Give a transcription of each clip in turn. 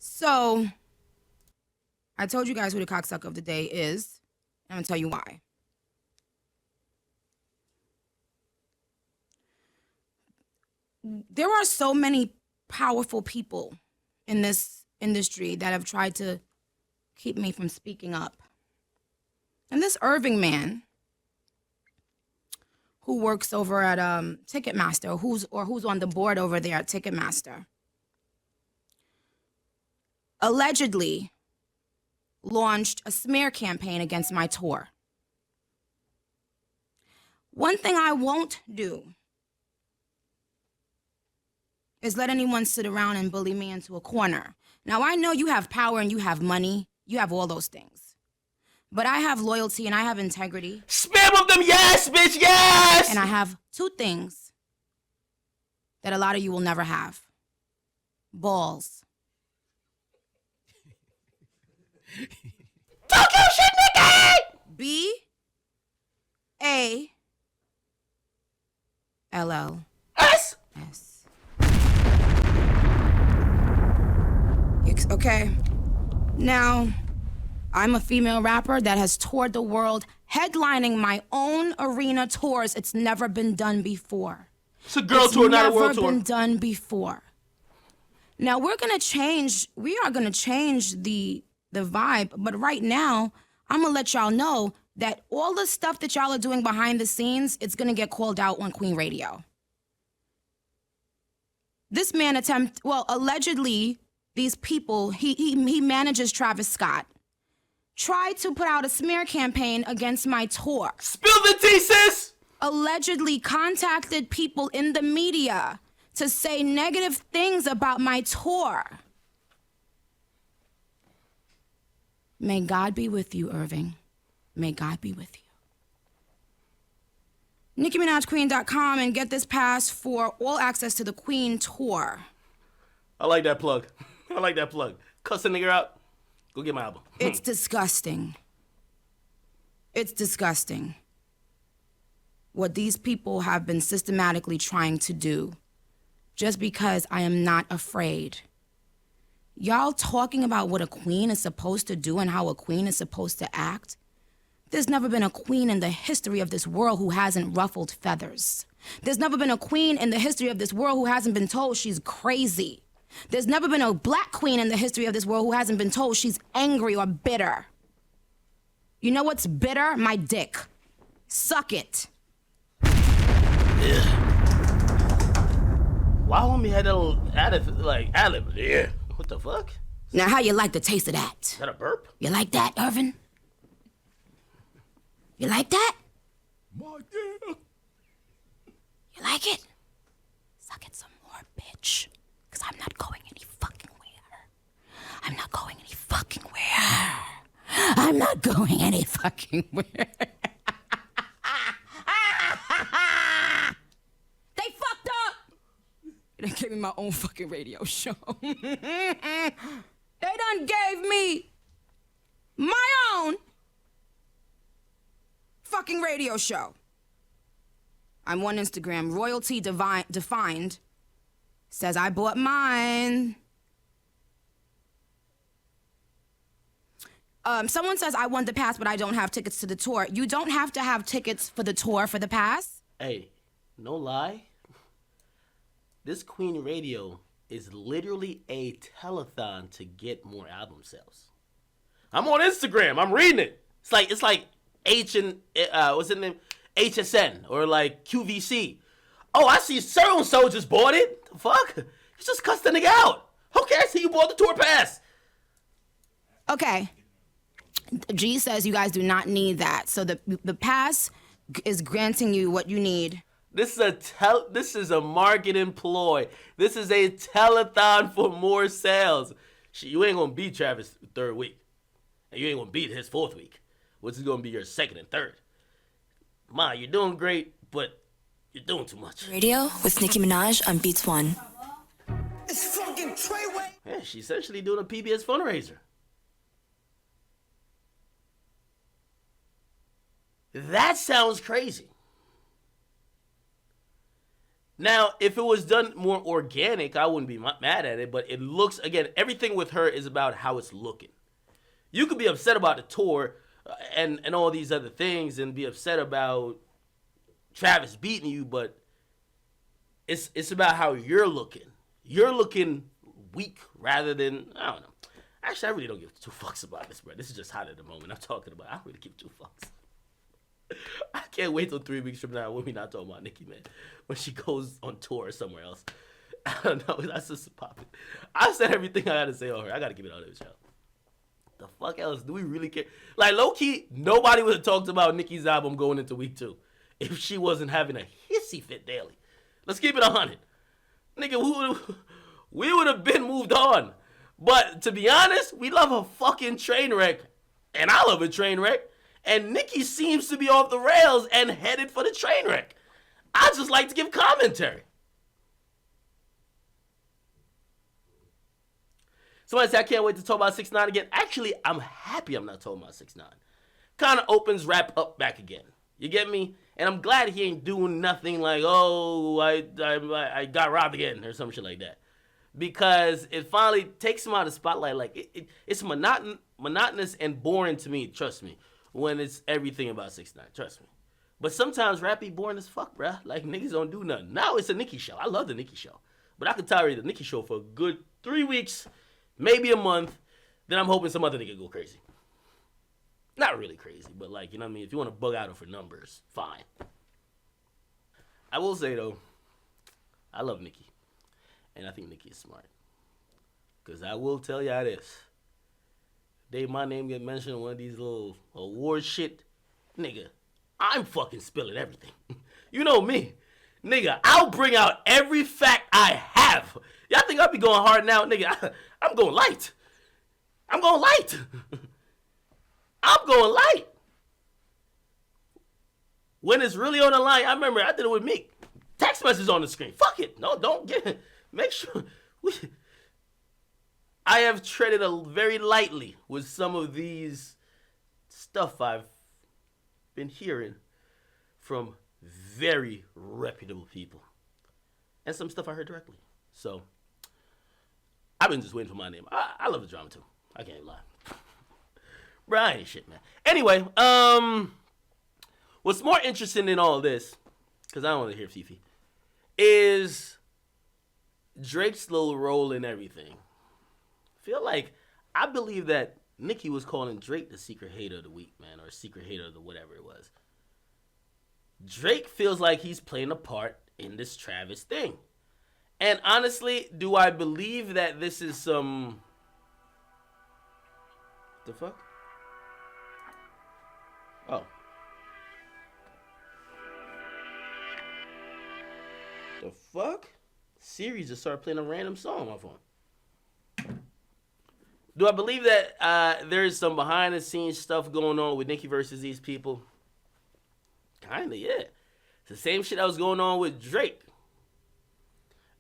So, I told you guys who the cocksucker of the day is. I'm going to tell you why. There are so many powerful people in this industry that have tried to keep me from speaking up. And this Irving man who works over at Ticketmaster, who's on the board over there at Ticketmaster, allegedly launched a smear campaign against my tour. One thing I won't do is let anyone sit around and bully me into a corner. Now, I know you have power and you have money. You have all those things. But I have loyalty and I have integrity. Spam of them, yes, bitch, yes! And I have two things that a lot of you will never have. Balls. Talk your shit, Nicki! B-A-L-L. S? S. Okay. Now, I'm a female rapper that has toured the world, headlining my own arena tours. It's never been done before. It's a girl tour, not a world It's tour. never been done before. Now, we are going to change the vibe, but right now, I'm going to let y'all know that all the stuff that y'all are doing behind the scenes, it's going to get called out on Queen Radio. This man allegedly, these people, he manages Travis Scott, tried to put out a smear campaign against my tour. Spill the tea, sis! Allegedly contacted people in the media to say negative things about my tour. May God be with you, Irving. May God be with you. NickiMinajQueen.com and get this pass for all access to the Queen tour. I like that plug. I like that plug. Cuss a nigga out. Go get my album. It's disgusting. It's disgusting what these people have been systematically trying to do just because I am not afraid. Y'all talking about what a queen is supposed to do and how a queen is supposed to act? There's never been a queen in the history of this world who hasn't ruffled feathers. There's never been a queen in the history of this world who hasn't been told she's crazy. There's never been a black queen in the history of this world who hasn't been told she's angry or bitter. You know what's bitter? My dick. Suck it. Yeah. Why homie had that little ad-lib? Yeah. What the fuck? Now, how you like the taste of that? Is that a burp? You like that, Irvin? You like that? My dick. You like it? Suck it some more, bitch. Because I'm not going any fucking where. I'm not going any fucking where. I'm not going any fucking where. They fucked up. They gave me my own fucking radio show. They done gave me my own fucking radio show. I'm on Instagram. Royalty Defined says I bought mine. Someone says I won the pass, but I don't have tickets to the tour. You don't have to have tickets for the tour for the pass. Hey, no lie. This Queen Radio is literally a telethon to get more album sales. I'm on Instagram. I'm reading it. It's like what's the name? HSN or like QVC. Oh, I see so just bought it. The fuck? You just cussed the nigga out. Okay, I see you bought the tour pass. Okay. G says you guys do not need that. So the pass is granting you what you need. This is a marketing ploy. This is a telethon for more sales. Shit, you ain't gonna beat Travis' third week. And you ain't gonna beat his fourth week, which is gonna be your second and third. Ma, you're doing great, but you're doing too much. Radio with Nicki Minaj on Beats One. It's fucking Treyway. Yeah, she's essentially doing a PBS fundraiser. That sounds crazy. Now, if it was done more organic, I wouldn't be mad at it. But it looks, again, everything with her is about how it's looking. You could be upset about the tour and all these other things and be upset about Travis beating you, but it's about how you're looking. You're looking weak rather than, I don't know. Actually, I really don't give two fucks about this, bro. This is just hot at the moment. I'm talking about, I don't really give two fucks. I can't wait till 3 weeks from now when we not talking about Nicki, man. When she goes on tour somewhere else. I don't know. That's just popping. I said everything I gotta say on her. I gotta give it out of this show. The fuck else do we really care? Like, low-key, nobody would have talked about Nicki's album going into week 2 if she wasn't having a hissy fit daily. Let's keep it 100. Nigga, we would have been moved on. But to be honest, we love a fucking train wreck. And I love a train wreck. And Nicki seems to be off the rails and headed for the train wreck. I just like to give commentary. Somebody said, I can't wait to talk about 6ix9ine again. Actually, I'm happy I'm not talking about 6ix9ine. Kind of opens rap up back again. You get me? And I'm glad he ain't doing nothing like, oh, I got robbed again or some shit like that. Because it finally takes him out of the spotlight. Like, it's monotonous and boring to me, trust me, when it's everything about 6ix9ine, trust me. But sometimes rap be boring as fuck, bruh. Like, niggas don't do nothing. Now it's a Nicki show. I love the Nicki show. But I could tolerate the Nicki show for a good 3 weeks, maybe a month. Then I'm hoping some other nigga go crazy. Not really crazy, but like, you know what I mean? If you want to bug out for numbers, fine. I will say, though, I love Nicki. And I think Nicki is smart. Because I will tell y'all this. Day my name get mentioned in one of these little award shit, nigga, I'm fucking spilling everything. You know me. Nigga, I'll bring out every fact I have. Y'all think I'll be going hard now? Nigga, I'm going light. I'm going light. I'm going light. When it's really on the line, I remember I did it with Meek. Text message on the screen. Fuck it. No, don't get it. Make sure. I have treaded very lightly with some of these stuff I've been hearing from very reputable people. And some stuff I heard directly. So, I've been just waiting for my name. I love the drama too. I can't lie. Bro, I ain't shit, man. Anyway, what's more interesting in all of this, because I don't want to hear Fifi, is Drake's little role in everything. I believe that Nicki was calling Drake the secret hater of the week, man, or secret hater of the whatever it was. Drake feels like he's playing a part in this Travis thing. And honestly, do I believe that this is some... The fuck? Oh. The fuck? Siri just started playing a random song on my phone. Do I believe that there's some behind the scenes stuff going on with Nicki versus these people? Kinda, yeah. It's the same shit that was going on with Drake.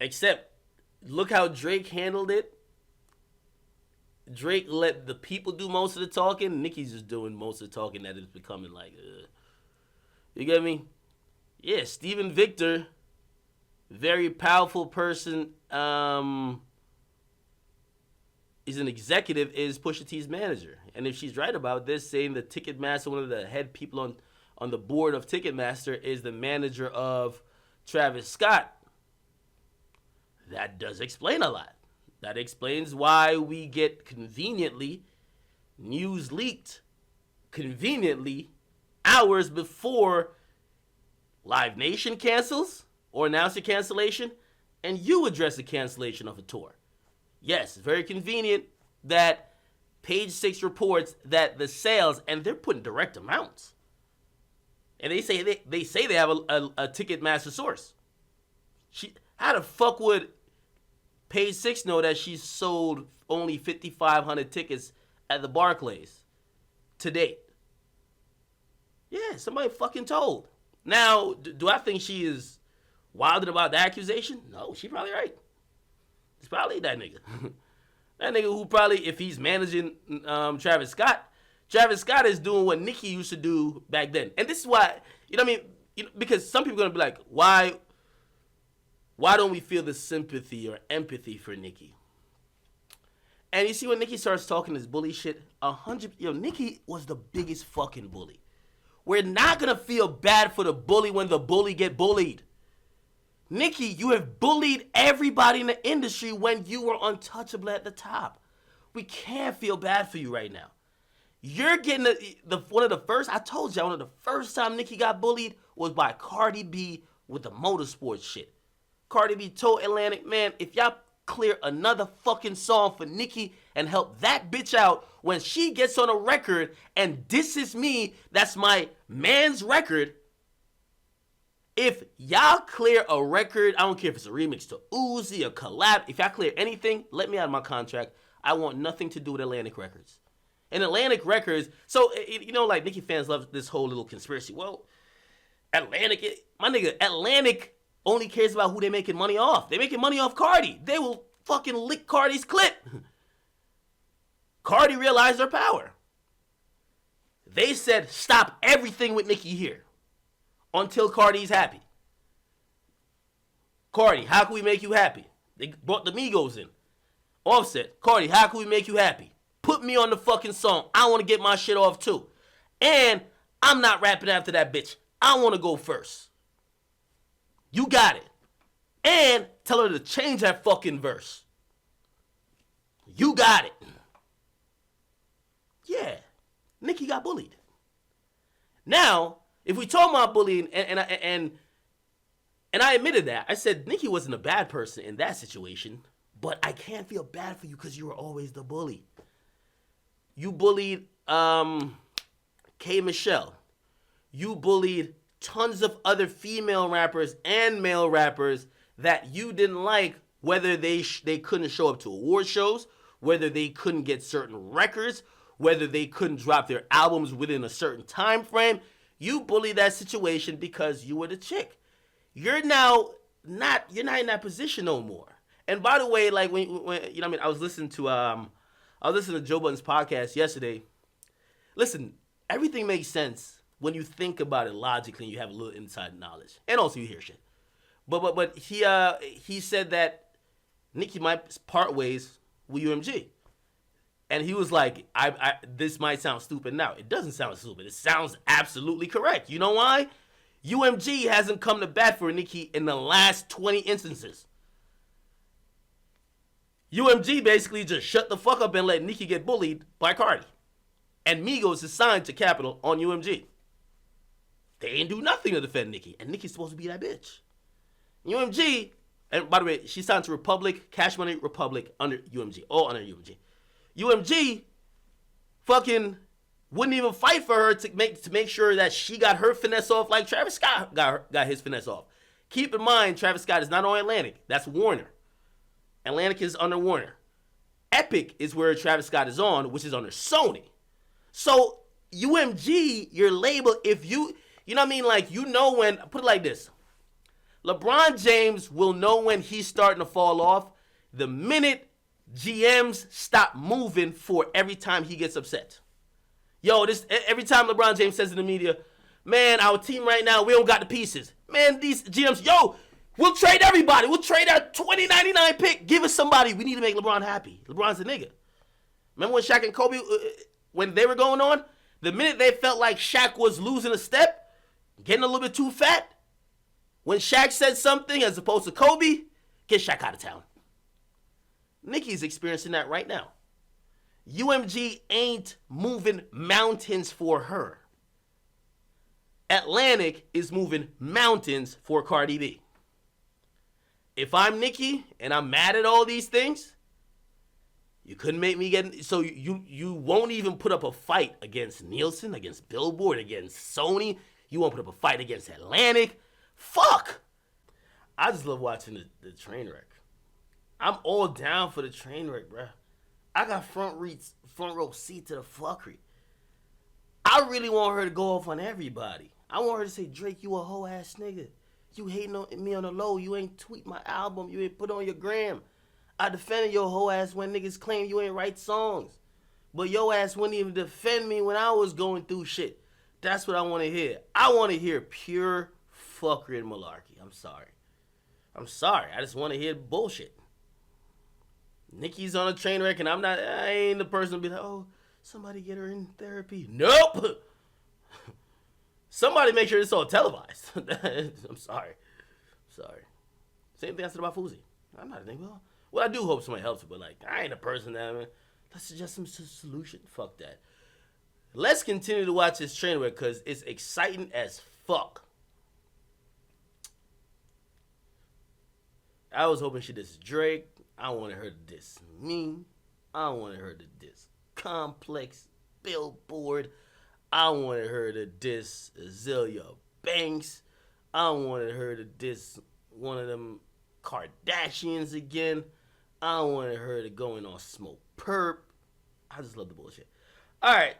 Except, look how Drake handled it. Drake let the people do most of the talking. Nicki's just doing most of the talking that is becoming like, you get me? Yeah, Steven Victor, very powerful person, is an executive, is Pusha T's manager. And if she's right about this, saying the Ticketmaster, one of the head people on the board of Ticketmaster, is the manager of Travis Scott, that does explain a lot. That explains why we get conveniently news leaked conveniently hours before Live Nation cancels or announce a cancellation and you address the cancellation of a tour. Yes, very convenient that Page 6 reports that the sales, and they're putting direct amounts. And they say they have a Ticketmaster source. How the fuck would Page 6 know that she sold only 5,500 tickets at the Barclays to date? Yeah, somebody fucking told. Now, do I think she is wilding about the accusation? No, she probably right. It's probably that nigga. That nigga who probably, if he's managing Travis Scott is doing what Nicki used to do back then. And this is why, you know what I mean? Because some people are going to be like, why why don't we feel the sympathy or empathy for Nicki? And you see when Nicki starts talking this bully shit, Nicki was the biggest fucking bully. We're not gonna feel bad for the bully when the bully get bullied. Nicki, you have bullied everybody in the industry when you were untouchable at the top. We can't feel bad for you right now. You're getting one of the first, I told y'all, one of the first time Nicki got bullied was by Cardi B with the motorsports shit. Cardi B told Atlantic, man, if y'all clear another fucking song for Nicki and help that bitch out when she gets on a record and disses me, that's my man's record. If y'all clear a record, I don't care if it's a remix to Uzi, a collab, if y'all clear anything, let me out of my contract. I want nothing to do with Atlantic Records. And Atlantic Records, so, you know, like Nicki fans love this whole little conspiracy. Well, Atlantic, my nigga, Atlantic only cares about who they making money off. They making money off Cardi. They will fucking lick Cardi's clip. Cardi realized their power. They said, stop everything with Nicki here until Cardi's happy. Cardi, how can we make you happy? They brought the Migos in. Offset, Cardi, how can we make you happy? Put me on the fucking song. I want to get my shit off too. And I'm not rapping after that bitch. I want to go first. You got it. And tell her to change that fucking verse. You got it. Yeah. Nicki got bullied. Now, if we talk about bullying, and I admitted that. I said Nicki wasn't a bad person in that situation, but I can't feel bad for you because you were always the bully. You bullied K. Michelle. You bullied tons of other female rappers and male rappers that you didn't like, whether they couldn't show up to award shows, whether they couldn't get certain records, whether they couldn't drop their albums within a certain time frame. You bullied that situation because you were the chick. You're now not in that position no more. And by the way, like when you know what I mean, I was listening to Joe Budden's podcast yesterday. Listen, everything makes sense when you think about it logically and you have a little inside knowledge. And also you hear shit. But he said that Nicki might part ways with UMG. And he was like, this might sound stupid now. It doesn't sound stupid. It sounds absolutely correct. You know why? UMG hasn't come to bat for Nicki in the last 20 instances. UMG basically just shut the fuck up and let Nicki get bullied by Cardi. And Migos is signed to Capitol on UMG. They ain't do nothing to defend Nicki. And Nicki's supposed to be that bitch. UMG, and by the way, she signed to Republic, Cash Money Republic, under UMG. All under UMG. UMG fucking wouldn't even fight for her to make sure that she got her finesse off like Travis Scott got his finesse off. Keep in mind, Travis Scott is not on Atlantic. That's Warner. Atlantic is under Warner. Epic is where Travis Scott is on, which is under Sony. So UMG, your label, if you know what I mean? Like, you know when, put it like this. LeBron James will know when he's starting to fall off the minute GMs stop moving for every time he gets upset. Yo, every time LeBron James says in the media, man, our team right now, we don't got the pieces. Man, these GMs, yo, we'll trade everybody. We'll trade our 2099 pick. Give us somebody. We need to make LeBron happy. LeBron's a nigga. Remember when Shaq and Kobe, when they were going on? The minute they felt like Shaq was losing a step, getting a little bit too fat, when Shaq said something as opposed to Kobe, get Shaq out of town. Nicki's experiencing that right now. UMG ain't moving mountains for her. Atlantic is moving mountains for Cardi B. If I'm Nicki and I'm mad at all these things, you couldn't make me get... So you won't even put up a fight against Nielsen, against Billboard, against Sony. You won't put up a fight against Atlantic. Fuck! I just love watching the train wreck. I'm all down for the train wreck, bruh. I got front row seat to the fuckery. I really want her to go off on everybody. I want her to say, Drake, you a hoe ass nigga. You hating on me on the low. You ain't tweet my album. You ain't put on your gram. I defended your hoe ass when niggas claim you ain't write songs. But your ass wouldn't even defend me when I was going through shit. That's what I want to hear. I want to hear pure fuckery and malarkey. I'm sorry. I'm sorry. I just want to hear bullshit. Nicki's on a train wreck, and I ain't the person to be like, oh, somebody get her in therapy. Nope. Somebody make sure it's all televised. I'm sorry. Same thing I said about Fousey. I'm not thinking, well, I do hope somebody helps her, but like, I ain't a person that, man. Let's suggest some solution. Fuck that. Let's continue to watch this train wreck because it's exciting as fuck. I was hoping she dissed Drake. I wanted her to diss me. I wanted her to diss Complex, Billboard. I wanted her to diss Azealia Banks. I wanted her to diss one of them Kardashians again. I wanted her to go in on Smoke Perp. I just love the bullshit. All right.